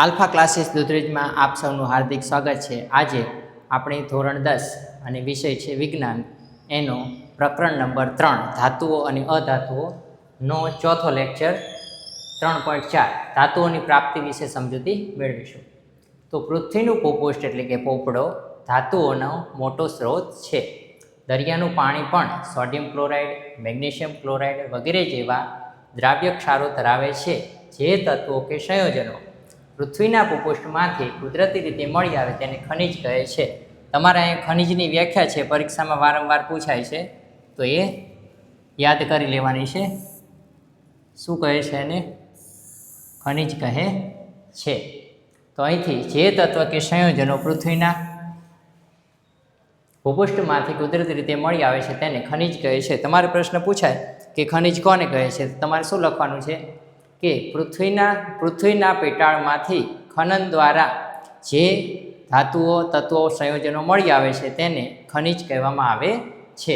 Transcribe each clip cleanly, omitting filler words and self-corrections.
Alpha classes દૂધરેજમાં આપ સૌનું હાર્દિક સ્વાગત છે। આજે આપણે ધોરણ 10 અને વિષય છે વિજ્ઞાન, એનો પ્રકરણ નંબર 3 ધાતુઓ અને અધાતુઓનો ચોથો લેક્ચર 3.4 ધાતુઓની પ્રાપ્તિ વિશે સમજૂતી મેળવીશું। તો પૃથ્વીનું ભૂપૃષ્ઠ એટલે કે પોપડો ધાતુઓનો મોટો સ્ત્રોત છે। દરિયાનું પાણી પણ સોડિયમ ક્લોરાઇડ, મેગ્નેશિયમ ક્લોરાઇડ વગેરે જેવા દ્રાવ્ય ક્ષારો ધરાવે છે। જે તત્વો કે સંયોજનો પૃથ્વીના ભૂપૃષ્ઠમાંથી કુદરતી રીતે મળી આવે તેને ખનિજ કહે છે। તમારે અહીં ખનિજની વ્યાખ્યા છે, પરીક્ષામાં વારંવાર પૂછાય છે, તો એ યાદ કરી લેવાની છે। શું કહે છે એને? ખનિજ કહે છે। તો અહીંથી જે તત્વ કે સંયોજનો પૃથ્વીના ભૂપૃષ્ઠમાંથી કુદરતી રીતે મળી આવે છે તેને ખનિજ કહે છે। તમારે પ્રશ્ન પૂછાય કે ખનિજ કોને કહે છે? તમારે શું લખવાનું છે કે પૃથ્વીના પેટાળમાંથી ખનન દ્વારા જે ધાતુઓ, તત્વો, સંયોજનો મળી આવે છે તેને ખનિજ કહેવામાં આવે છે।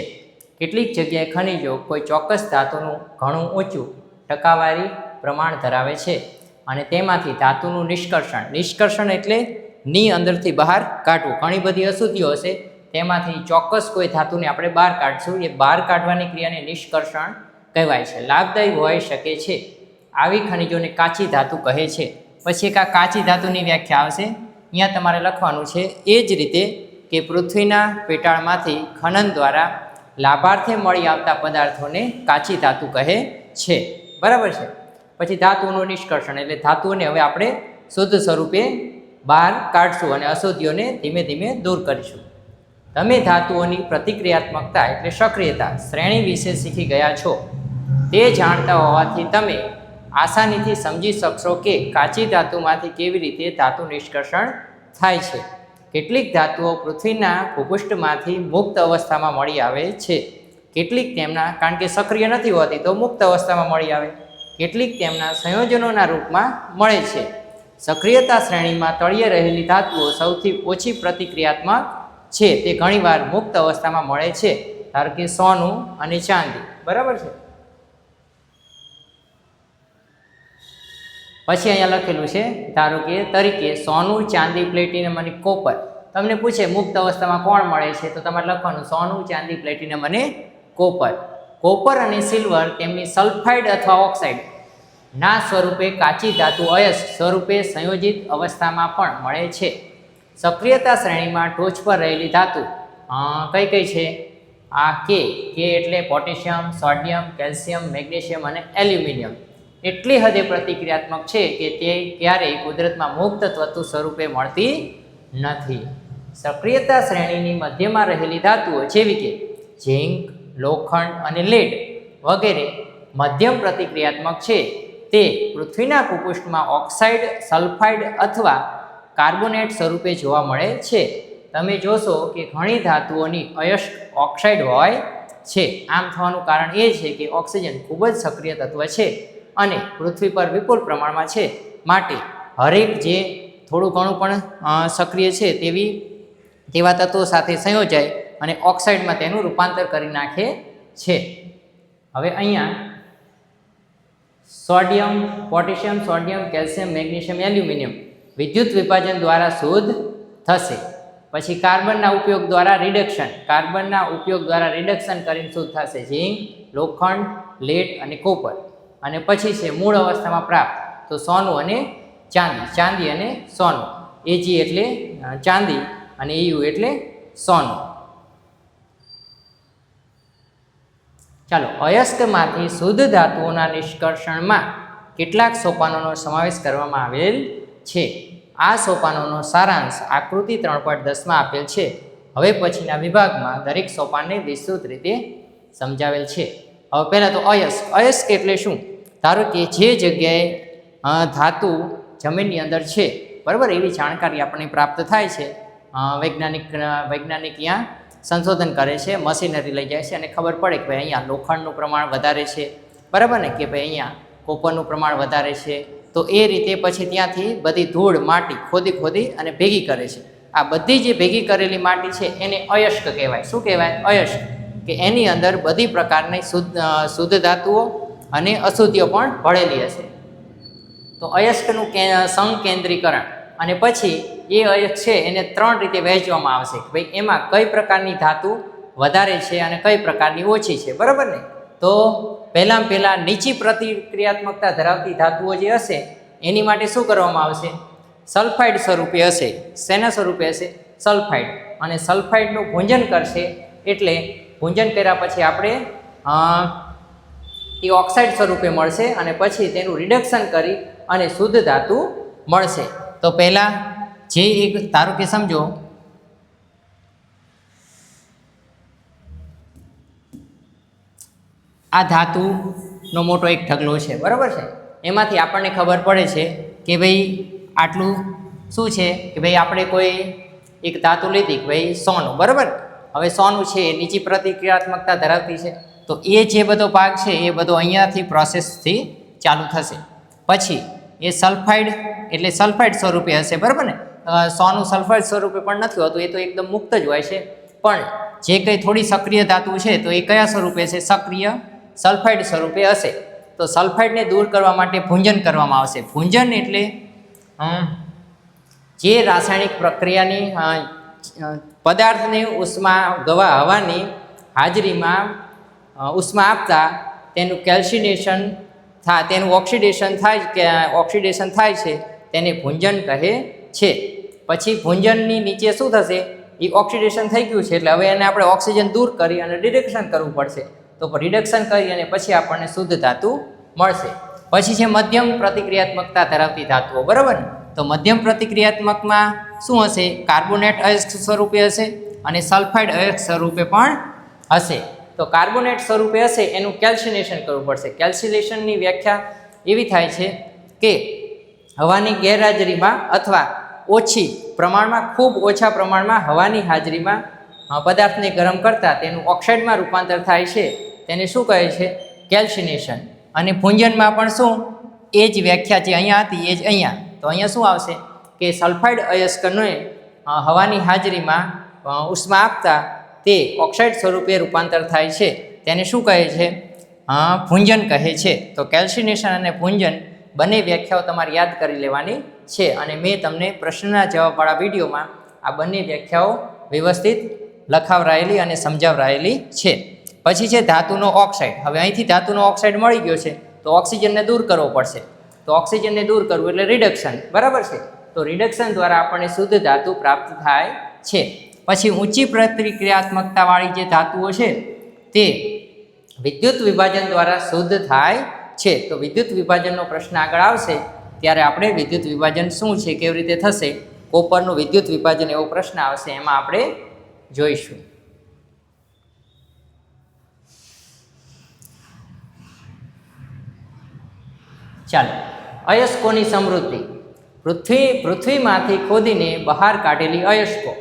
કેટલીક જગ્યાએ ખનિજો કોઈ ચોક્કસ ધાતુનું ઘણું ઊંચું ટકાવારી પ્રમાણ ધરાવે છે અને તેમાંથી ધાતુનું નિષ્કર્ષણ એટલે ની અંદરથી બહાર કાઢવું। ઘણી બધી અશુદ્ધિઓ હશે, તેમાંથી ચોક્કસ કોઈ ધાતુને આપણે બહાર કાઢશું, એ બહાર કાઢવાની ક્રિયાને નિષ્કર્ષણ કહેવાય છે। લાભદાયી હોઈ શકે છે। આવી ખનિજોને કાચી ધાતુ કહે છે। પછી એક આ કાચી ધાતુની વ્યાખ્યા આવશે, અહીંયા તમારે લખવાનું છે। એ જ રીતે કે પૃથ્વીના પેટાળમાંથી ખનન દ્વારા લાભાર્થે મળી આવતા પદાર્થોને કાચી ધાતુ કહે છે, બરાબર છે। પછી ધાતુનું નિષ્કર્ષણ એટલે ધાતુઓને હવે આપણે શુદ્ધ સ્વરૂપે બહાર કાઢશું અને અશુદ્ધિઓને ધીમે ધીમે દૂર કરીશું। તમે ધાતુઓની પ્રતિક્રિયાત્મકતા એટલે સક્રિયતા શ્રેણી વિશે શીખી ગયા છો। તે જાણતા હોવાથી તમે આસાનીથી સમજી શકશો કે કાચી ધાતુમાંથી કેવી રીતે ધાતુ નિષ્કર્ષણ થાય છે। કેટલીક ધાતુઓ પૃથ્વીના ભૂપૃષ્ઠમાંથી મુક્ત અવસ્થામાં મળી આવે છે, કેટલીક તેમના, કારણ કે સક્રિય નથી હોતી તો મુક્ત અવસ્થામાં મળી આવે, કેટલીક તેમના સંયોજનોના રૂપમાં મળે છે। સક્રિયતા શ્રેણીમાં તળિયે રહેલી ધાતુઓ સૌથી ઓછી પ્રતિક્રિયાત્મક છે, તે ઘણીવાર મુક્ત અવસ્થામાં મળે છે, ધારો કે સોનું અને ચાંદી, બરાબર છે। પછી અહીંયા લખેલું છે, ધારો કે તરીકે સોનું, ચાંદી, પ્લેટિનમ અને કોપર। તમને પૂછે મુક્ત અવસ્થામાં કોણ મળે છે, તો તમારે લખવાનું સોનું, ચાંદી, પ્લેટિનમ અને કોપર। કોપર અને સિલ્વર તેમની સલ્ફાઇડ અથવા ઓક્સાઇડ ના સ્વરૂપે કાચી ધાતુ અયસ્ક સ્વરૂપે સંયોજિત અવસ્થામાં પણ મળે છે। સક્રિયતા શ્રેણીમાં ટોચ પર રહેલી ધાતુ કઈ કઈ છે? આ કે એટલે પોટેશિયમ, સોડિયમ, કેલ્શિયમ, મેગ્નેશિયમ અને એલ્યુમિનિયમ એટલી હદે પ્રતિક્રિયાત્મક છે કે તે ક્યારેય કુદરતમાં મુક્ત તત્વ સ્વરૂપે મળતી નથી। સક્રિયતા શ્રેણીની મધ્યમાં રહેલી ધાતુઓ જેવી કે ઝિંક, લોખંડ અને લેડ વગેરે મધ્યમ પ્રતિક્રિયાત્મક છે। તે પૃથ્વીના ભૂપૃષ્ઠમાં ઓક્સાઇડ, સલ્ફાઇડ અથવા કાર્બોનેટ સ્વરૂપે જોવા મળે છે। તમે જોશો કે ઘણી ધાતુઓની અયસ્ક ઓક્સાઇડ હોય છે। આમ થવાનું કારણ એ છે કે ઓક્સિજન ખૂબ જ સક્રિય તત્વ છે અને પૃથ્વી પર વિપુલ પ્રમાણમાં છે, માટે હરેક જે થોડું ઘણું પણ સક્રિય છે તેવા તત્વો સાથે સંયોજાય અને ઓક્સાઇડમાં તેનું રૂપાંતર કરી નાખે છે। હવે અહીંયા sodium, potassium, sodium, calcium, magnesium, aluminium વિદ્યુત વિભાજન દ્વારા શુદ્ધ થશે। પછી કાર્બનના ઉપયોગ દ્વારા રિડક્શન કરીને શુદ્ધ થશે, ઝિંક, લોખંડ, લેડ અને કોપર। અને પછી છે મૂળ અવસ્થામાં પ્રાપ્ત, તો સોનું અને ચાંદી અને સોનું, Ag એટલે ચાંદી અને Eu એટલે સોનું। ચાલો, અયસ્કમાંથી શુદ્ધ ધાતુઓના નિષ્કર્ષણમાં કેટલાક સોપાનોનો સમાવેશ કરવામાં આવેલ છે। આ સોપાનોનો સારાંશ આકૃતિ 3.10માં આપેલ છે। હવે પછીના વિભાગમાં દરેક સોપાનને વિસ્તૃત રીતે સમજાવેલ છે। હવે પહેલાં તો અયસ્ક એટલે શું? ધારો કે જે જગ્યાએ ધાતુ જમીનની અંદર છે, બરાબર, એવી જાણકારી આપણને પ્રાપ્ત થાય છે। વૈજ્ઞાનિક અહીંયા સંશોધન કરે છે, મશીનરી લઈ જાય છે અને ખબર પડે કે ભાઈ અહીંયા લોખંડનું પ્રમાણ વધારે છે, બરાબર ને, કે ભાઈ અહીંયા કોપરનું પ્રમાણ વધારે છે, તો એ રીતે પછી ત્યાંથી બધી ધૂળ, માટી ખોદી અને ભેગી કરે છે। આ બધી જે ભેગી કરેલી માટી છે એને અયસ્ક કહેવાય। શું કહેવાય? અયસ્ક, કે એની અંદર બધી પ્રકારની શુદ્ધ ધાતુઓ અને અશુદ્ધિઓ પણ ભળેલી હશે। તો અયસ્કનું સંકેન્દ્રીકરણ અને પછી એ અયસ્ક છે એને 3 રીતે વહેંચવામાં આવશે કે ભાઈ એમાં કઈ પ્રકારની ધાતુ વધારે છે અને કઈ પ્રકારની ઓછી છે, બરાબર ને? તો પહેલાં નીચી પ્રતિક્રિયાત્મકતા ધરાવતી ધાતુઓ જે હશે એની માટે શું કરવામાં આવશે? સલ્ફાઇડ સ્વરૂપે હશે. શેના સ્વરૂપે હશે? સલ્ફાઇડ. અને સલ્ફાઇડનું ભૂંજન કરશે એટલે ભૂંજન કર્યા પછી આપણે એ ઓક્સાઇડ સ્વરૂપે મળશે અને પછી તેનું રિડક્શન કરી અને શુદ્ધ ધાતુ મળશે. તો પહેલાં જે એક ધારો કે સમજો આ ધાતુનો મોટો એક ઢગલો છે, બરાબર છે? એમાંથી આપણને ખબર પડે છે કે ભાઈ આટલું શું છે કે ભાઈ આપણે કોઈ એક ધાતુ લીધી કે ભાઈ સોનું, બરાબર? હવે સોનું છે એ નીચી પ્રતિક્રિયાત્મકતા ધરાવતી છે, તો એ જે બધો ભાગ છે એ બધો અહીંયાથી પ્રોસેસથી ચાલુ થશે. પછી એ સલ્ફાઇડ એટલે સલ્ફાઇડ સ્વરૂપે હશે, બરાબર ને? સોનું સલ્ફાઇડ સ્વરૂપે પણ નથી હોતું, એ તો એકદમ મુક્ત જ હોય છે. પણ જે કંઈ થોડી સક્રિય ધાતુ છે તો એ કયા સ્વરૂપે છે? સક્રિય સલ્ફાઇડ સ્વરૂપે હશે. તો સલ્ફાઇડને દૂર કરવા માટે ભૂંજન કરવામાં આવશે. ભૂંજન એટલે જે રાસાયણિક પ્રક્રિયાની પદાર્થને હવાની હાજરીમાં ઉષ્મા આપતા તેનું કેલ્સિનેશન થાય, તેનું ઓક્સિડેશન થાય છે તેને ભૂંજન કહે છે. પછી ભૂંજનની નીચે શું થશે? એ ઓક્સિડેશન થઈ ગયું છે એટલે હવે એને આપણે ઓક્સિજન દૂર કરી અને રિડક્શન કરવું પડશે. તો રિડક્શન કરી અને પછી આપણને શુદ્ધ ધાતુ મળશે. પછી છે મધ્યમ પ્રતિક્રિયાત્મકતા ધરાવતી ધાતુઓ, બરાબર ને? તો મધ્યમ પ્રતિક્રિયાત્મકમાં શું હશે? કાર્બોનેટ અયસ્ક સ્વરૂપે હશે અને સલ્ફાઇડ અયસ્ક સ્વરૂપે પણ હશે. તો કાર્બોનેટ સ્વરૂપે હશે એનું કેલ્સિનેશન કરવું પડશે. કેલ્સિનેશનની વ્યાખ્યા એવી થાય છે કે હવાની ગેરહાજરીમાં અથવા ઓછી પ્રમાણમાં, ખૂબ ઓછા પ્રમાણમાં હવાની હાજરીમાં પદાર્થને ગરમ કરતાં તેનું ઓક્સાઇડમાં રૂપાંતર થાય છે, તેને શું કહે છે? કેલ્સિનેશન. અને ભૂંજનમાં પણ શું? એ જ વ્યાખ્યા જે અહીંયા હતી એ જ અહીંયા. તો અહીંયા શું આવશે કે સલ્ફાઇડ અયસ્કને હવાની હાજરીમાં ઉષ્મા આપતા તે ઓક્સાઇડ સ્વરૂપે રૂપાંતર થાય છે, તેને શું કહે છે? ભૂંજન કહે છે. તો કેલ્સિનેશન અને ભૂંજન બંને વ્યાખ્યાઓ તમારે યાદ કરી લેવાની છે અને મેં તમને પ્રશ્નના જવાબવાળા વિડીયોમાં આ બંને વ્યાખ્યાઓ વ્યવસ્થિત લખાવરાયેલી અને સમજાવરાયેલી છે. પછી છે ધાતુનો ઓક્સાઇડ. હવે અહીંથી ધાતુનો ઓક્સાઇડ મળી ગયો છે તો ઓક્સિજનને દૂર કરવો પડશે. તો ઓક્સિજનને દૂર કરવું એટલે રિડક્શન, બરાબર છે? તો રિડક્શન દ્વારા આપણને શુદ્ધ ધાતુ પ્રાપ્ત થાય છે. પછી ઊંચી પ્રતિક્રિયાત્મકતાવાળી જે ધાતુઓ છે તે વિદ્યુત વિભાજન દ્વારા શુદ્ધ થાય છે. તો વિદ્યુત વિભાજનનો પ્રશ્ન આગળ આવશે ત્યારે આપણે વિદ્યુત વિભાજન શું છે, કેવી રીતે થશે, કોપરનું વિદ્યુત વિભાજન એવો પ્રશ્ન આવશે, એમાં આપણે જોઈશું. ચાલો, અયસ્કોની સમૃદ્ધિ. પૃથ્વીમાંથી ખોદીને બહાર કાઢેલી અયસ્કો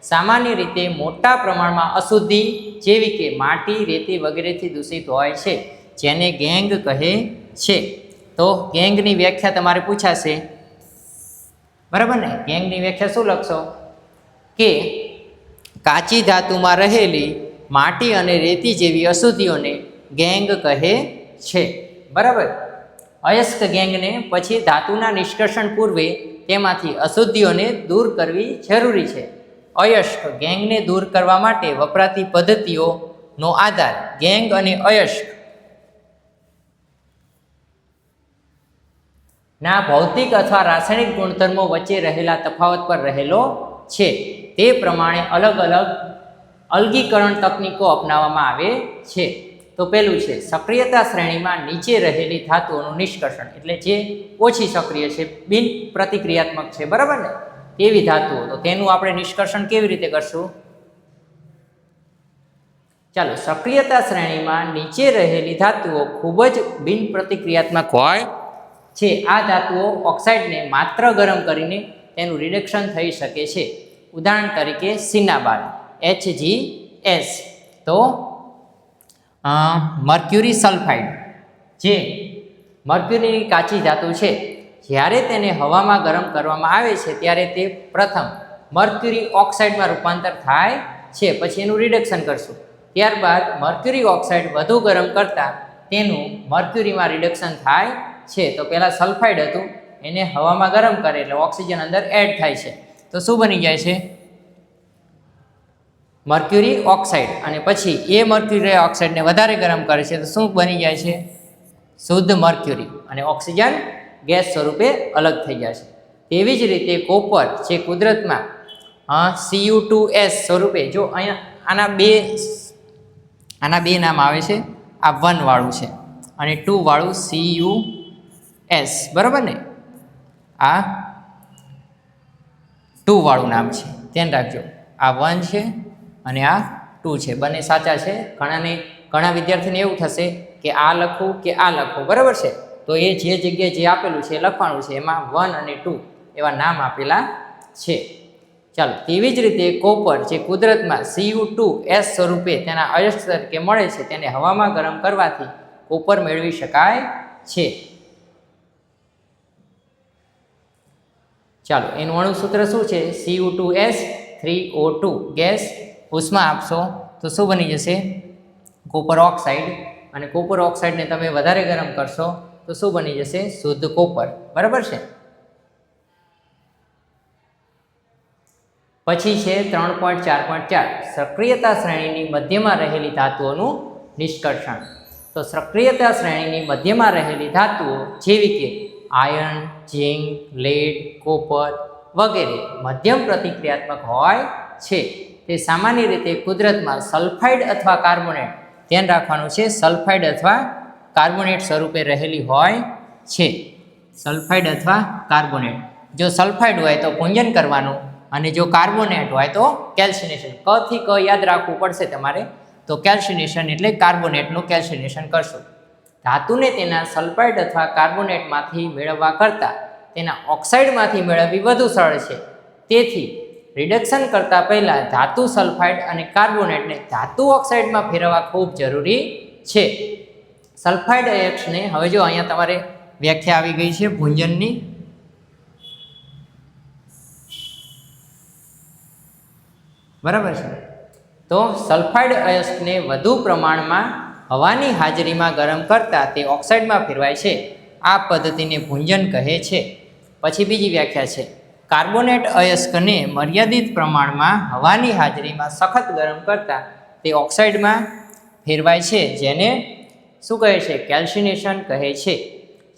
સામાન્ય રીતે મોટા પ્રમાણમાં અશુદ્ધિ જેવી કે માટી, રેતી વગેરેથી દૂષિત હોય છે, જેને ગેંગ કહે છે. તો ગેંગની વ્યાખ્યા તમારે પૂછાશે, બરાબર ને? ગેંગની વ્યાખ્યા શું લખશો કે કાચી ધાતુમાં રહેલી માટી અને રેતી જેવી અશુદ્ધિઓને ગેંગ કહે છે, બરાબર? અયસ્ક ગેંગને પછી ધાતુના નિષ્કર્ષણ પૂર્વે તેમાંથી અશુદ્ધિઓને દૂર કરવી જરૂરી છે. અયસ્ક ગેંગને દૂર કરવા માટે વપરાતી પદ્ધતિઓનો આધાર ગેંગ અને અયસ્ક ના ભૌતિક અથવા રાસાયણિક ગુણધર્મો વચ્ચે રહેલા તફાવત પર રહેલો છે. તે પ્રમાણે અલગ અલગ અલગીકરણ તકનીકો અપનાવવામાં આવે છે. તો પહેલું છે સક્રિયતા શ્રેણીમાં નીચે રહેલી ધાતુઓનું નિષ્કર્ષણ, એટલે જે ઓછી સક્રિય છે, બિન પ્રતિક્રિયાત્મક છે, બરાબર ને? તેવી ધાતુઓ. તો તેનું આપણે નિષ્કર્ષણ કેવી રીતે કરશું? ચાલો, સક્રિયતા શ્રેણીમાં નીચે રહેલી ધાતુઓ ખૂબ જ બિન પ્રતિક્રિયાત્મક હોય છે. આ ધાતુઓ ઓક્સાઇડને માત્ર ગરમ કરીને તેનું રિડક્શન થઈ શકે છે. ઉદાહરણ તરીકે સિનાબાર HgS. તો મર્ક્યુરી સલ્ફાઇડ, જે મર્ક્યુરીની કાચી ધાતુ છે, જ્યારે તેને હવામાં ગરમ કરવામાં આવે છે ત્યારે તે પ્રથમ મર્ક્યુરી ઓક્સાઇડમાં રૂપાંતર થાય છે, પછી એનું રિડક્શન કરશું. ત્યારબાદ મર્ક્યુરી ઓક્સાઇડ વધુ ગરમ કરતાં તેનું મર્ક્યુરીમાં રિડક્શન થાય છે. તો પહેલાં સલ્ફાઇડ હતું એને હવામાં ગરમ કરે એટલે ઓક્સિજન અંદર એડ થાય છે, તો શું બની જાય છે? Mercury oxide. અને પછી એ મર્ક્યુરી ઓક્સાઇડને વધારે ગરમ કરે છે તો શું બની જાય છે? શુદ્ધ મર્ક્યુરી. અને ઓક્સિજન ગેસ સ્વરૂપે અલગ થઈ જાય છે. તેવી જ રીતે કોપર જે કુદરતમાં Cu2S સ્વરૂપે, જો અહીંયા આના બે નામ આવે છે. આ 1 વાળું છે અને 2 વાળું CuS, બરાબર ને? આ 2 વાળું નામ છે, ધ્યાન રાખજો. આ 1 છે અને આ 2 છે, બંને સાચા છે. ઘણા વિદ્યાર્થીને એવું થશે કે આ લખવું કે આ લખવું, બરાબર છે? તો એ જે જગ્યાએ જે આપેલું છે એ લખવાનું છે. એમાં 1 અને 2 એવા નામ આપેલા છે. ચાલો, તેવી જ રીતે કોપર જે કુદરતમાં Cu2S સ્વરૂપે તેના અયસ્ક તરીકે મળે છે, તેને હવામાં ગરમ કરવાથી કોપર મેળવી શકાય છે. ચાલો, એનું અણુસૂત્ર શું છે? Cu2S 3O2 ગેસ ઉષ્મા આપશો તો શું બની જશે? Copper oxide. અને કોપર ઓક્સાઇડને તમે વધારે ગરમ કરશો તો શું બની જશે? શુદ્ધ કોપર, બરાબર છે? પછી છે 3.4.4 સક્રિયતા શ્રેણીની મધ્યમાં રહેલી ધાતુઓનું નિષ્કર્ષણ. તો સક્રિયતા શ્રેણીની મધ્યમાં રહેલી ધાતુઓ જેવી કે આયર્ન, ઝિંક, લેડ, કોપર વગેરે મધ્યમ પ્રતિક્રિયાત્મક હોય છે. તે સામાન્ય રીતે કુદરતમાં સલ્ફાઇડ અથવા કાર્બોનેટ, ધ્યાન રાખવાનું છે, સલ્ફાઇડ અથવા કાર્બોનેટ સ્વરૂપે રહેલી હોય છે. સલ્ફાઇડ અથવા કાર્બોનેટ. જો સલ્ફાઇડ હોય તો પૂંજન કરવાનું, અને જો કાર્બોનેટ હોય તો કેલ્સિનેશન. ક થી ક યાદ રાખવું પડશે તમારે. તો કેલ્સિનેશન એટલે કાર્બોનેટનું કેલ્સિનેશન કરશો. ધાતુને તેના સલ્ફાઇડ અથવા કાર્બોનેટમાંથી મેળવવા કરતાં તેના ઓક્સાઇડમાંથી મેળવવી વધુ સરળ છે. તેથી રિડક્શન કરતાં પહેલાં ધાતુ સલ્ફાઇડ અને કાર્બોનેટને ધાતુ ઓક્સાઇડમાં ફેરવવા ખૂબ જરૂરી છે. સલ્ફાઇડ અયસ્કને હવે જો અહીંયા તમારે વ્યાખ્યા આવી ગઈ છે ભૂંજનની. બરાબર છે? તો સલ્ફાઇડ અયસ્કને વધુ પ્રમાણમાં હવાની હાજરીમાં ગરમ કરતાં તે ઓક્સાઇડમાં ફેરવાય છે. આ પદ્ધતિને ભૂંજન કહે છે. પછી બીજી વ્યાખ્યા છે, કાર્બોનેટ અયસ્કને મર્યાદિત પ્રમાણમાં હવાની હાજરીમાં સખત ગરમ કરતાં તે ઓક્સાઇડમાં ફેરવાય છે, જેને શું કહે છે? કેલ્સિનેશન કહે છે.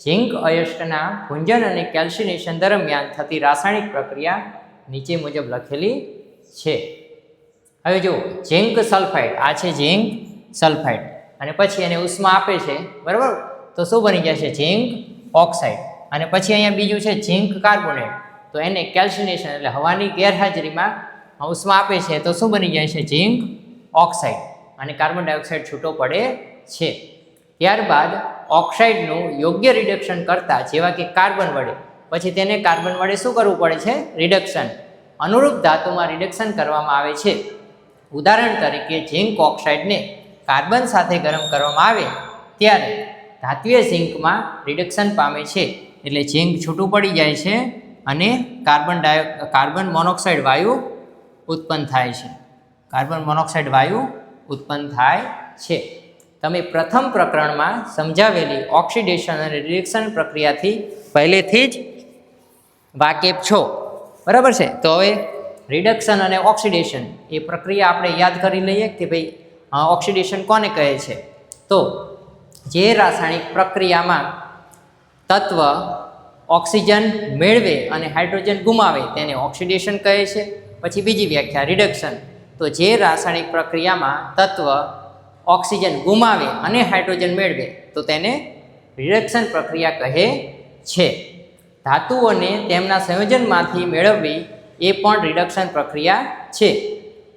ઝિંક અયસ્કના ભૂંજન અને કેલ્સિનેશન દરમિયાન થતી રાસાયણિક પ્રક્રિયા નીચે મુજબ લખેલી છે. હવે જુઓ, ઝિંક સલ્ફાઇડ, આ છે ઝિંક સલ્ફાઇડ, અને પછી એને ઉષ્મા આપે છે, બરાબર? તો શું બની જશે? Zinc oxide. અને પછી અહીંયા બીજું છે ઝિંક કાર્બોનેટ, તો એને કેલ્સિનેશન એટલે હવાની ગેરહાજરીમાં ઉષ્મા આપે છે તો શું બની જાય છે? Zinc oxide. અને કાર્બન ડાયોક્સાઇડ છૂટો પડે છે. ત્યારબાદ ઓક્સાઇડનું યોગ્ય રિડક્શન કરતાં, જેવા કે કાર્બન વડે, પછી તેને કાર્બન વડે શું કરવું પડે છે? રિડક્શન. અનુરૂપ ધાતુમાં રિડક્શન કરવામાં આવે છે. ઉદાહરણ તરીકે ઝિંક ઓક્સાઇડને કાર્બન સાથે ગરમ કરવામાં આવે ત્યારે ધાત્વિય ઝિંકમાં રિડક્શન પામે છે, એટલે ઝિંક છૂટું પડી જાય છે અને કાર્બન મોનોક્સાઇડ વાયુ ઉત્પન્ન થાય છે. કાર્બન મોનોક્સાઇડ વાયુ ઉત્પન્ન થાય છે. તમે પ્રથમ પ્રકરણમાં સમજાવેલી ઓક્સિડેશન અને રિડક્શન પ્રક્રિયાથી પહેલેથી જ વાકેફ છો, બરાબર છે? તો હવે રિડક્શન અને ઓક્સિડેશન એ પ્રક્રિયા આપણે યાદ કરી લઈએ કે ભાઈ ઓક્સિડેશન કોને કહે છે? તો જે રાસાયણિક પ્રક્રિયામાં તત્વ ઓક્સિજન મેળવે અને હાઇડ્રોજન ગુમાવે તેને ઓક્સિડેશન કહે છે. પછી બીજી વ્યાખ્યા રિડક્શન, તો જે રાસાયણિક પ્રક્રિયામાં તત્વ ઓક્સિજન ગુમાવે અને હાઇડ્રોજન મેળવે તો તેને રિડક્શન પ્રક્રિયા કહે છે. ધાતુઓને તેમના સંયોજનમાંથી મેળવવી એ પણ રિડક્શન પ્રક્રિયા છે.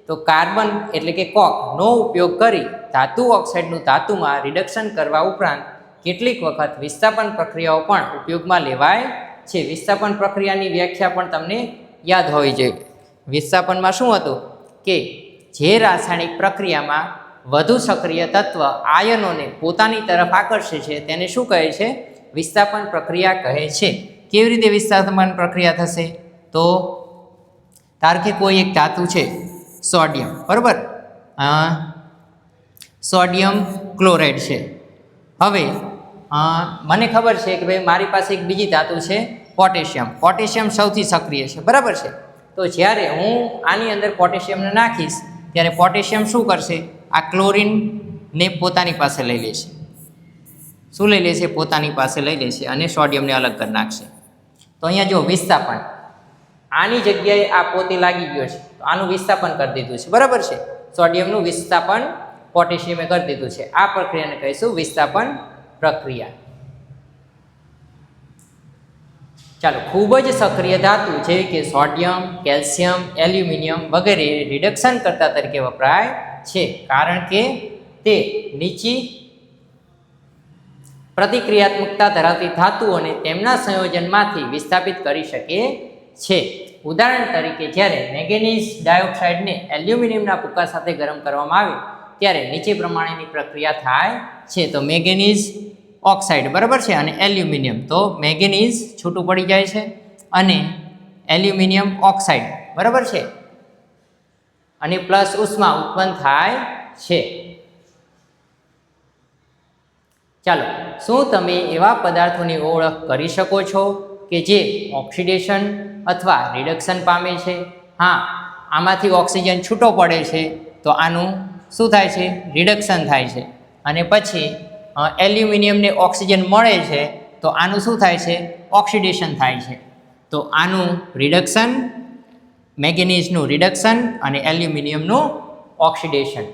તો કાર્બન એટલે કે કોકનો ઉપયોગ કરી ધાતુ ઓક્સાઇડનું ધાતુમાં રિડક્શન કરવા ઉપરાંત કેટલીક વખત વિસ્થાપન પ્રક્રિયાઓ પણ ઉપયોગમાં લેવાય છે. વિસ્થાપન પ્રક્રિયાની વ્યાખ્યા પણ તમને યાદ હોવી જોઈએ. વિસ્થાપનમાં શું હતું કે જે રાસાયણિક પ્રક્રિયામાં વધુ સક્રિય તત્વ આયનોને પોતાની તરફ આકર્ષે છે તેને શું કહે છે? વિસ્થાપન પ્રક્રિયા કહે છે. કેવી રીતે વિસ્થાપન પ્રક્રિયા થશે? તો ધારો કે કોઈ એક ધાતુ છે સોડિયમ, બરાબર? સોડિયમ ક્લોરાઇડ છે. હવે મને ખબર છે કે ભાઈ મારી પાસે એક બીજી ધાતુ છે પોટેશિયમ. પોટેશિયમ સૌથી સક્રિય છે, બરાબર છે. તો જ્યારે હું આની અંદર પોટેશિયમને નાખીશ ત્યારે પોટેશિયમ શું કરશે? આ ક્લોરીનને પોતાની પાસે લઈ લેશે. શું લઈ લેશે? પોતાની પાસે લઈ લેશે અને સોડિયમને અલગ કરી નાખશે. તો અહીંયા જો વિસ્થાપન, આની જગ્યાએ આ પોતે લાગી ગયો છે, તો આનું વિસ્થાપન કરી દીધું છે, બરાબર છે. સોડિયમનું વિસ્થાપન પોટેશિયમે કરી દીધું છે. આ પ્રક્રિયાને કહીશું વિસ્થાપન પ્રક્રિયા. ચાલો, ખૂબ જ સક્રિય ધાતુ જેવી કે સોડિયમ, કેલ્શિયમ, એલ્યુમિનિયમ વગેરે રિડક્શન કરતા તરીકે વપરાય છે, કારણ કે તે નીચી પ્રતિક્રિયાત્મકતા ધરાવતી ધાતુઓને તેમના સંયોજનમાંથી વિસ્થાપિત કરી શકે છે. ઉદાહરણ તરીકે જ્યારે મેંગેનીઝ ડાયોક્સાઇડને એલ્યુમિનિયમના ભૂકા સાથે ગરમ કરવામાં આવે ત્યારે નીચે પ્રમાણેની પ્રક્રિયા થાય છે. તો મેંગેનીઝ ઓક્સાઇડ, બરાબર છે, અને એલ્યુમિનિયમ. તો મેંગેનીઝ છૂટું પડી જાય છે અને એલ્યુમિનિયમ ઓક્સાઇડ, બરાબર છે, અને પ્લસ ઉષ્મા ઉત્પન્ન થાય છે. ચાલો, શું તમે એવા પદાર્થોની ઓળખ કરી શકો છો કે જે ઓક્સિડેશન અથવા રિડક્શન પામે છે? હા, આમાંથી ઓક્સિજન છૂટો પડે છે તો આનું શું થાય છે? રિડક્શન થાય છે. અને પછી એલ્યુમિનિયમને ઓક્સિજન મળે છે તો આનું શું થાય છે? ઓક્સિડેશન થાય છે. તો આનું રિડક્શન, મેંગેનીઝનું રિડક્શન અને એલ્યુમિનિયમનું ઓક્સિડેશન.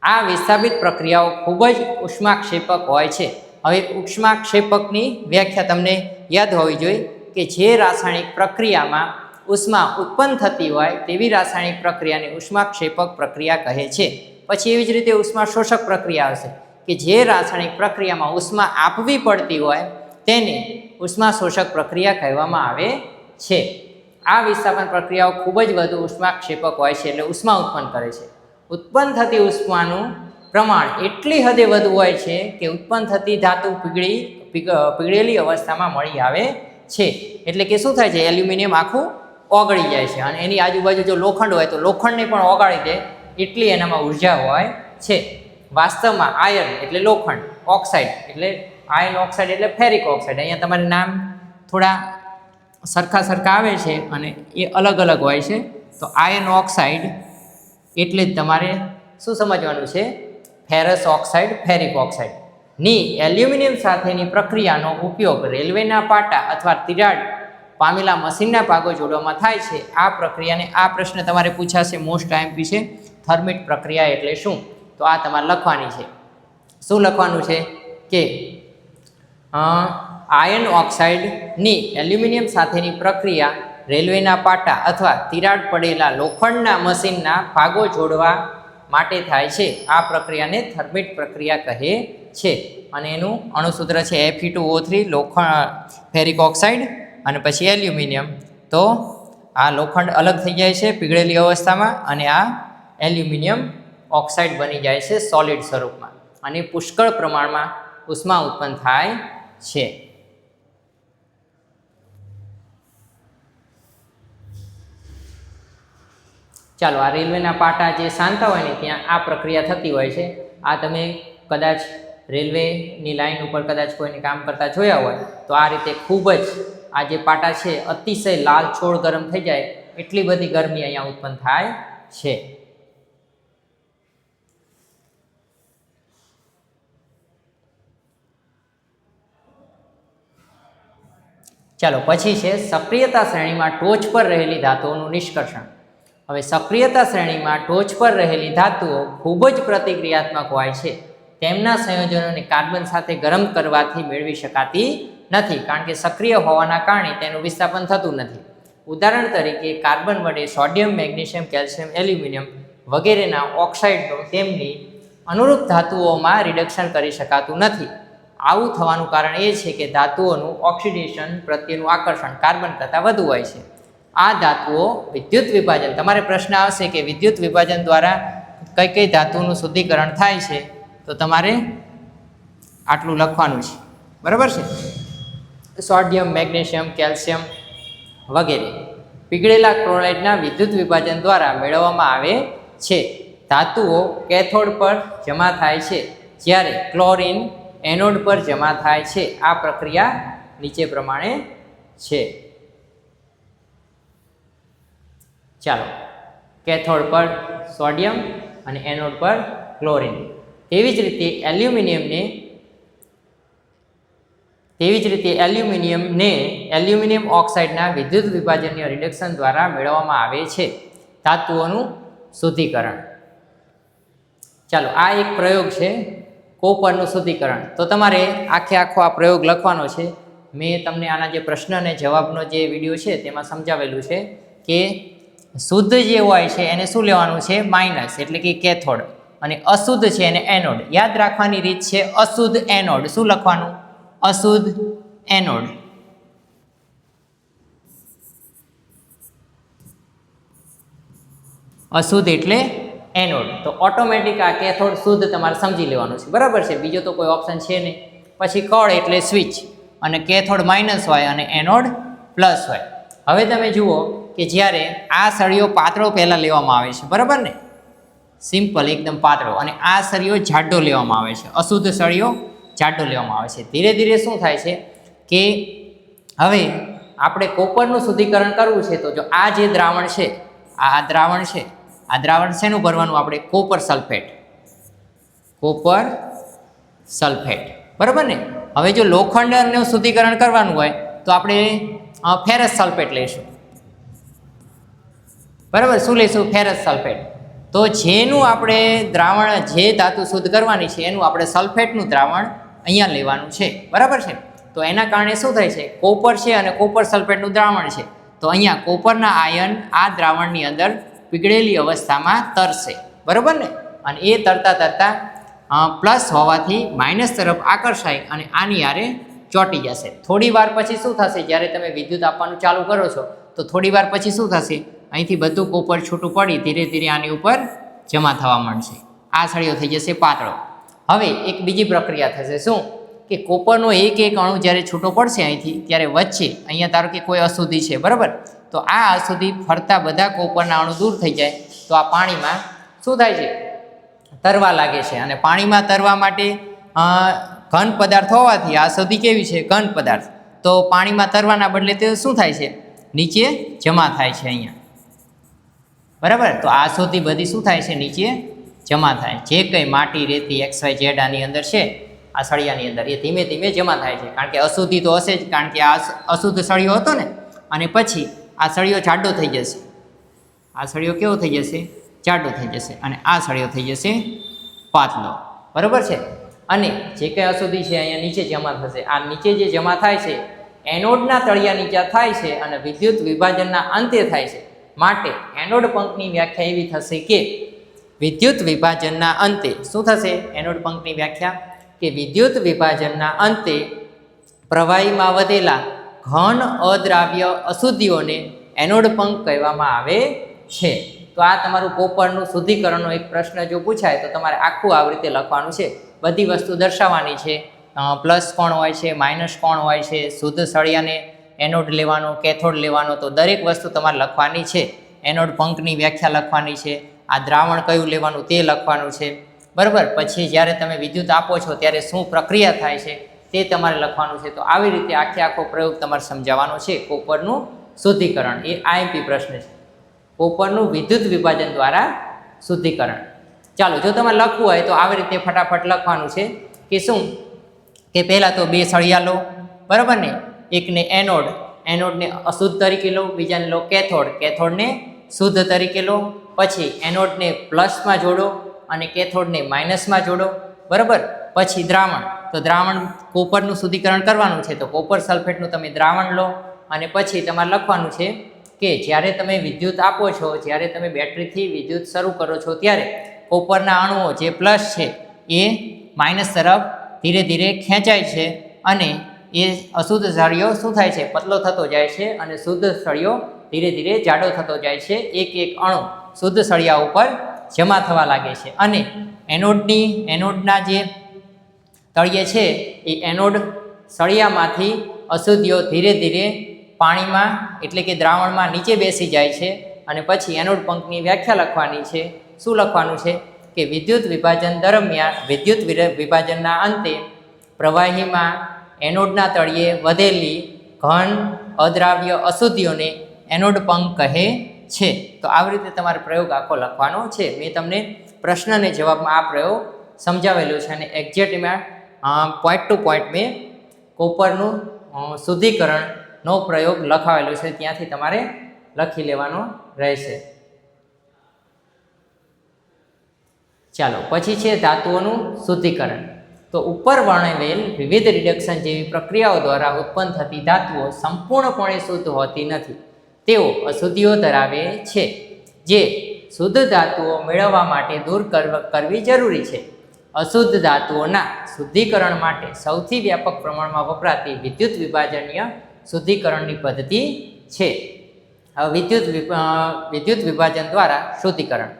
આ વિસ્થાપિત પ્રક્રિયાઓ ખૂબ જ ઉષ્માક્ષેપક હોય છે. હવે ઉષ્માક્ષેપકની વ્યાખ્યા તમને યાદ હોવી જોઈએ કે જે રાસાયણિક પ્રક્રિયામાં ઉષ્મા ઉત્પન્ન થતી હોય તેવી રાસાયણિક પ્રક્રિયાને ઉષ્માક્ષેપક પ્રક્રિયા કહે છે. પછી એવી જ રીતે ઉષ્મા શોષક પ્રક્રિયા હશે કે જે રાસાયણિક પ્રક્રિયામાં ઉષ્મા આપવી પડતી હોય તેને ઉષ્મા શોષક પ્રક્રિયા કહેવામાં આવે છે. આ વિસ્થાપન પ્રક્રિયાઓ ખૂબ જ વધુ ઉષ્માક્ષેપક હોય છે, એટલે ઉષ્મા ઉત્પન્ન કરે છે. ઉત્પન્ન થતી ઉષ્માનું પ્રમાણ એટલી હદે વધુ હોય છે કે ઉત્પન્ન થતી ધાતુ પીગળેલી અવસ્થામાં મળી આવે છે. એટલે કે શું થાય છે? એલ્યુમિનિયમ આખું ઓગળી જાય છે અને એની આજુબાજુ જો લોખંડ હોય તો લોખંડને પણ ઓગાળી દે એટલી એનામાં ઉર્જા હોય છે. વાસ્તવમાં આયર્ન એટલે લોખંડ, ઓક્સાઇડ એટલે આયર્ન ઓક્સાઇડ એટલે ફેરિક ઓક્સાઇડ. અહીંયા તમારે નામ થોડા સરખા આવે છે અને એ અલગ અલગ હોય છે. તો આયર્ન ઓક્સાઇડ એટલે જ તમારે શું સમજવાનું છે? ફેરસ ઓક્સાઇડ, ફેરિક ઓક્સાઇડ ની એલ્યુમિનિયમ સાથેની પ્રક્રિયાનો ઉપયોગ રેલવેના પાટા અથવા તિરાડ પામેલા મશીનના ભાગો જોડવામાં થાય છે. આ પ્રક્રિયાને, આ પ્રશ્ન તમારે પૂછાશે, મોસ્ટ આઈએમપી છે, થર્મિટ પ્રક્રિયા એટલે શું? તો આ તમારે લખવાની છે. શું લખવાનું છે? કે આયર્ન ઓક્સાઇડની એલ્યુમિનિયમ સાથેની પ્રક્રિયા રેલવેના પાટા અથવા તિરાડ પડેલા લોખંડના મશીનના ભાગો જોડવા માટે થાય છે. આ પ્રક્રિયાને થર્મિટ પ્રક્રિયા કહે છે. અને એનું અણુસૂત્ર છે Fe2O3, લોખંડ, ફેરિક ઓક્સાઇડ અને પછી એલ્યુમિનિયમ. તો આ લોખંડ અલગ થઈ જાય છે પીગળેલી અવસ્થામાં અને આ એલ્યુમિનિયમ ઓક્સાઇડ બની જાય છે સોલિડ સ્વરૂપમાં અને પુષ્કળ પ્રમાણમાં ઉષ્મા ઉત્પન્ન થાય છે. ચાલો, આ રેલવેના પાટા જે સાંતા હોય ને ત્યાં આ પ્રક્રિયા થતી હોય છે. આ તમે કદાચ રેલવેની લાઈન ઉપર કદાચ કોઈને કામ કરતા જોયા હોય તો આ રીતે ખૂબ જ આ જે પાટા છે અતિશય લાલ છોડ ગરમ થઈ જાય એટલી બધી ગરમી અહીંયા ઉત્પન્ન થાય છે. ચાલો, પછી છે સક્રિયતા શ્રેણીમાં ટોચ પર રહેલી ધાતુઓનું નિષ્કર્ષણ. હવે સક્રિયતા શ્રેણીમાં ટોચ પર રહેલી ધાતુઓ ખૂબ જ પ્રતિક્રિયાત્મક હોય છે. તેમના સંયોજનોને કાર્બન સાથે ગરમ કરવાથી મેળવી શકાતી નથી, કારણ કે સક્રિય હોવાના કારણે તેનું વિસ્થાપન થતું નથી. ઉદાહરણ તરીકે કાર્બન વડે સોડિયમ, મેગ્નેશિયમ, કેલ્શિયમ, એલ્યુમિનિયમ વગેરેના ઓક્સાઇડનું તેમની અનુરૂપ ધાતુઓમાં રિડક્શન કરી શકાતું નથી. આવું થવાનું કારણ એ છે કે ધાતુઓનું ઓક્સિડેશન પ્રત્યેનું આકર્ષણ કાર્બન કરતાં વધુ હોય છે. આ ધાતુઓ વિદ્યુત વિભાજન, તમારે પ્રશ્ન આવશે કે વિદ્યુત વિભાજન દ્વારા કઈ કઈ ધાતુનું શુદ્ધિકરણ થાય છે, તો તમારે આટલું લખવાનું છે, બરાબર છે. સોડિયમ, મેગ્નેશિયમ, કેલ્શિયમ વગેરે પીગળેલા ક્લોરાઇડના વિદ્યુત વિભાજન દ્વારા મેળવવામાં આવે છે. ધાતુઓ કેથોડ પર જમા થાય છે, જ્યારે ક્લોરીન, એનોડ પર જમા થાય છે. આ પ્રક્રિયા નીચે પ્રમાણે છે. ચાલો, કેથોડ પર સોડિયમ અને એનોડ પર ક્લોરિન. તેવી જ રીતે એલ્યુમિનિયમ ઓક્સાઇડના વિદ્યુત વિભાજનીય રિડક્શન દ્વારા મેળવવામાં આવે છે ધાતુઓનું શુદ્ધિકરણ. ચાલો, આ એક પ્રયોગ છે કોપરનું શુદ્ધિકરણ. તો તમારે આખો આ પ્રયોગ લખવાનો છે. મેં તમને આના જે પ્રશ્ન અને જવાબનો જે વિડીયો છે તેમાં સમજાવેલું છે કે શુદ્ધ જે હોય છે એને શું લેવાનું છે? માઇનસ, એટલે કે કેથોડ, અને અશુદ્ધ છે એને એનોડ. યાદ રાખવાની રીત છે અશુદ્ધ એનોડ. શું લખવાનું? અશુદ્ધ એનોડ. અશુદ્ધ એટલે એનોડ. તો ઓટોમેટિક આ કેથોડ શુદ્ધ તમારે સમજી લેવાનું છે. બરાબર છે? બીજો તો કોઈ ઓપ્શન છે નહીં. પછી કળ એટલે સ્વિચ, અને કેથોડ માઇનસ હોય અને એનોડ પ્લસ હોય. હવે તમે જુઓ કે જ્યારે આ સળિયો પાતળો પહેલાં લેવામાં આવે છે, બરાબર ને? સિમ્પલ, એકદમ પાતળો. અને આ સળિયો જાડો લેવામાં આવે છે. અશુદ્ધ સળિયો જાડો લેવામાં આવે છે. ધીરે ધીરે શું થાય છે કે હવે આપણે કોપરનું શુદ્ધિકરણ કરવું છે. તો જો આ જે દ્રાવણ છે, આ દ્રાવણ છે, આ દ્રાવણ શેનું ભરવાનું? આપણે કોપર સલ્ફેટ. કોપર સલ્ફેટ, બરાબર ને? હવે જો લોખંડનું શુદ્ધિકરણ કરવાનું હોય તો આપણે ફેરસ સલ્ફેટ લઈશું. બરાબર? શું લઈશું? Ferrous sulphate. તો જેનું આપણે દ્રાવણ, જે ધાતુ શુદ્ધ કરવાની છે એનું આપણે સલ્ફેટનું દ્રાવણ અહીંયા લેવાનું છે. બરાબર છે? તો એના કારણે શું થાય છે? કોપર છે અને કોપર સલ્ફેટનું દ્રાવણ છે. તો અહીંયા કોપરના આયન આ દ્રાવણની અંદર પીગળેલી અવસ્થામાં તરશે. બરાબર ને? અને એ તરતા પ્લસ હોવાથી માઇનસ તરફ આકર્ષાય અને આની આરે ચોંટી જશે. થોડી વાર પછી શું થશે? જ્યારે તમે વિદ્યુત આપવાનું ચાલુ કરો છો તો થોડી વાર પછી શું થશે? અહીંથી બધું કોપર છૂટું પડી ધીરે ધીરે આની ઉપર જમા થવા માંડશે. આ સળિયો થઈ જશે પાતળો. હવે એક બીજી પ્રક્રિયા થશે. શું? કે કોપરનો એક અણુ જ્યારે છૂટો પડશે અહીંથી, ત્યારે વચ્ચે અહીંયા ધારો કે કોઈ અશુદ્ધિ છે, બરાબર? તો આ અશુદ્ધિ ફરતા બધા કોપરના અણુ દૂર થઈ જાય તો આ પાણીમાં શું થાય છે? તરવા લાગે છે. અને પાણીમાં તરવા માટે ઘન પદાર્થ હોવાથી આ અશુદ્ધિ કેવી છે? ઘન પદાર્થ. તો પાણીમાં તરવાના બદલે તે શું થાય છે? નીચે જમા થાય છે અહીંયા. બરાબર? તો આ અશુદ્ધિ બધી શું થાય છે? નીચે જમા થાય. જે કંઈ માટી, રેતી, XYZ આની અંદર છે, આ સળિયાની અંદર, એ ધીમે ધીમે જમા થાય છે. કારણ કે અશુદ્ધિ તો હશે જ, કારણ કે આ અશુદ્ધ સળિયો હતો ને. અને પછી આ સળિયો જાડો થઈ જશે. આ સળિયો કેવો થઈ જશે? જાડો થઈ જશે. અને આ સળિયો થઈ જશે પાતળો. બરાબર છે? અને જે કંઈ અશુદ્ધિ છે અહીંયા નીચે જમા થશે. આ નીચે જે જમા થાય છે એનોડના તળિયા નીચે થાય છે અને વિદ્યુત વિભાજનના અંતે થાય છે. માટે એનોડ પંખની વ્યાખ્યા એવી થશે કે વિદ્યુત વિભાજનના અંતે શું થશે? એનોડ પંખની વ્યાખ્યા કે વિદ્યુત વિભાજનના અંતે પ્રવાહીમાં વધેલા ઘન અદ્રાવ્ય અશુદ્ધિઓને એનોડ પંખ કહેવામાં આવે છે. તો આ તમારું કોપરનું શુદ્ધિકરણનો એક પ્રશ્ન જો પૂછાય તો તમારે આખું આવી રીતે લખવાનું છે. બધી વસ્તુ દર્શાવવાની છે. પ્લસ કોણ હોય છે, માઇનસ કોણ હોય છે, શુદ્ધ સળિયાને એનોડ લેવાનો, કેથોડ લેવાનો, તો દરેક વસ્તુ તમારે લખવાની છે. એનોડ પંખની વ્યાખ્યા લખવાની છે. આ દ્રાવણ કયું લેવાનું તે લખવાનું છે. બરાબર? પછી જ્યારે તમે વિદ્યુત આપો છો ત્યારે શું પ્રક્રિયા થાય છે તે તમારે લખવાનું છે. તો આવી રીતે આખો પ્રયોગ તમારે સમજાવવાનો છે. કોપરનું શુદ્ધિકરણ એ IMP પ્રશ્ન છે. કોપરનું વિદ્યુત વિભાજન દ્વારા શુદ્ધિકરણ. ચાલો, જો તમારે લખવું હોય તો આવી રીતે ફટાફટ લખવાનું છે કે શું? કે પહેલાં તો બે સળિયા લો, બરાબર ને? એકને એનોડને અશુદ્ધ તરીકે લો, બીજાને લો કેથોડને શુદ્ધ તરીકે લો. પછી એનોડને પ્લસમાં જોડો અને કેથોડને માઇનસમાં જોડો. બરાબર? પછી દ્રાવણ. તો દ્રાવણ કોપરનું શુદ્ધિકરણ કરવાનું છે તો કોપર સલ્ફેટનું તમે દ્રાવણ લો. અને પછી તમારે લખવાનું છે કે જ્યારે તમે વિદ્યુત આપો છો, જ્યારે તમે બેટરીથી વિદ્યુત શરૂ કરો છો ત્યારે કોપરના અણુઓ જે પ્લસ છે એ માઇનસ તરફ ધીરે ધીરે ખેંચાય છે અને એ અશુદ્ધ સળિયો શું થાય છે? પતલો થતો જાય છે અને શુદ્ધ સળિયો ધીરે ધીરે જાડો થતો જાય છે. એક અણુ શુદ્ધ સળિયા ઉપર જમા થવા લાગે છે. અને એનોડના જે તળિયે છે એ એનોડ સળિયામાંથી અશુદ્ધિઓ ધીરે ધીરે પાણીમાં, એટલે કે દ્રાવણમાં નીચે બેસી જાય છે. અને પછી એનોડ પંખની વ્યાખ્યા લખવાની છે. શું લખવાનું છે? કે વિદ્યુત વિભાજન દરમિયાન, વિદ્યુત વિભાજનના અંતે પ્રવાહીમાં એનોડના તળિયે વધેલી ઘન અદ્રાવ્ય અશુદ્ધિઓને એનોડ પંખ કહે છે. તો આવી રીતે તમારે પ્રયોગ આખો લખવાનો છે. મેં તમને પ્રશ્ન અને જવાબમાં આ પ્રયોગ સમજાવેલો છે અને એક્ઝેક્ટમાં પોઈન્ટ ટુ પોઈન્ટ મેં કોપરનું શુદ્ધિકરણનો પ્રયોગ લખાવેલો છે, ત્યાંથી તમારે લખી લેવાનો રહેશે. ચાલો પછી છે ધાતુઓનું શુદ્ધિકરણ. તો ઉપર વર્ણવેલ વિવિધ રિડક્શન જેવી પ્રક્રિયાઓ દ્વારા ઉત્પન્ન થતી ધાતુઓ સંપૂર્ણપણે શુદ્ધ હોતી નથી. તેઓ અશુદ્ધિઓ ધરાવે છે, જે શુદ્ધ ધાતુઓ મેળવવા માટે દૂર કરવી જરૂરી છે. અશુદ્ધ ધાતુઓના શુદ્ધિકરણ માટે સૌથી વ્યાપક પ્રમાણમાં વપરાતી વિદ્યુત વિભાજનીય શુદ્ધિકરણની પદ્ધતિ છે. વિદ્યુત વિભાજન દ્વારા શુદ્ધિકરણ.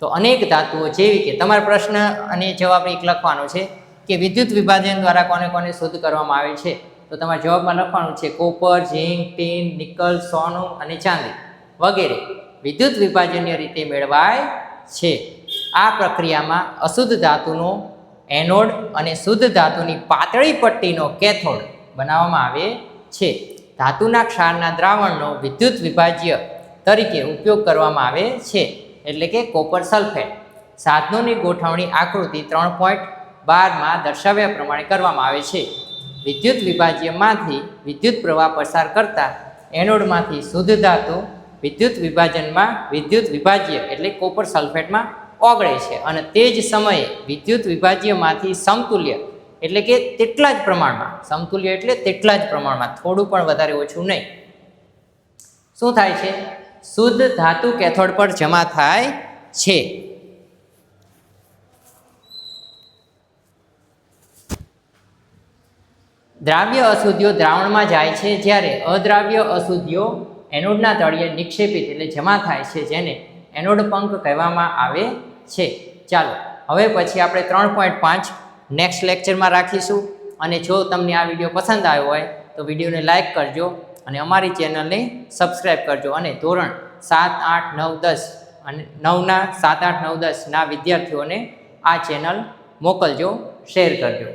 તો અનેક ધાતુઓ જેવી કે તમારા પ્રશ્ન અને જવાબ એક લખવાનો છે કે વિદ્યુત વિભાજન દ્વારા કોને કોને શુદ્ધ કરવામાં આવે છે. તો તમારે જવાબમાં લખવાનું છે કોપર, ઝીંક, ટીન, નિકલ, સોનું અને ચાંદી વગેરે વિદ્યુત વિભાજનીય રીતે મેળવાય છે. આ પ્રક્રિયામાં અશુદ્ધ ધાતુનો એનોડ અને શુદ્ધ ધાતુની પાતળી પટ્ટીનો કેથોડ બનાવવામાં આવે છે. ધાતુના ક્ષારના દ્રાવણનો વિદ્યુત વિભાજ્ય તરીકે ઉપયોગ કરવામાં આવે છે, એટલે કે કોપર સલ્ફેટ. સાધનોની ગોઠવણી આકૃતિ 3.12માં દર્શાવ્યા પ્રમાણે કરવામાં આવે છે. વિદ્યુત વિભાજ્યમાંથી વિદ્યુત પ્રવાહ પસાર કરતા એનોડમાંથી શુદ્ધ ધાતુ વિદ્યુત વિભાજનમાં વિદ્યુત વિભાજ્ય એટલે કોપર સલ્ફેટમાં ઓગળે છે અને તે જ સમયે વિદ્યુત વિભાજ્યમાંથી સમતુલ્ય એટલે કે તેટલા જ પ્રમાણમાં, સમતુલ્ય એટલે તેટલા જ પ્રમાણમાં, થોડું પણ વધારે ઓછું નહીં, શું થાય છે? શુદ્ધ ધાતુ કેથોડ પર જમા થાય છે. દ્રાવ્ય અશુદ્ધિઓ દ્રાવણમાં જાય છે, જ્યારે અદ્રાવ્ય અશુદ્ધિઓ એનોડના તળિયે નિક્ષેપિત એટલે જમા થાય છે, જેને એનોડ પંખ કહેવામાં આવે છે. ચાલો હવે પછી આપણે 3.5 નેક્સ્ટ લેક્ચરમાં રાખીશું. અને જો તમને આ વિડીયો પસંદ આવ્યો હોય તો વિડીયોને લાઇક કરજો અને અમારી ચેનલને સબસ્ક્રાઈબ કરજો અને ધોરણ 7, 8, 9, 10 અને 9ના 7, 8, 9, 10ના વિદ્યાર્થીઓને આ ચેનલ મોકલજો, શેર કરજો.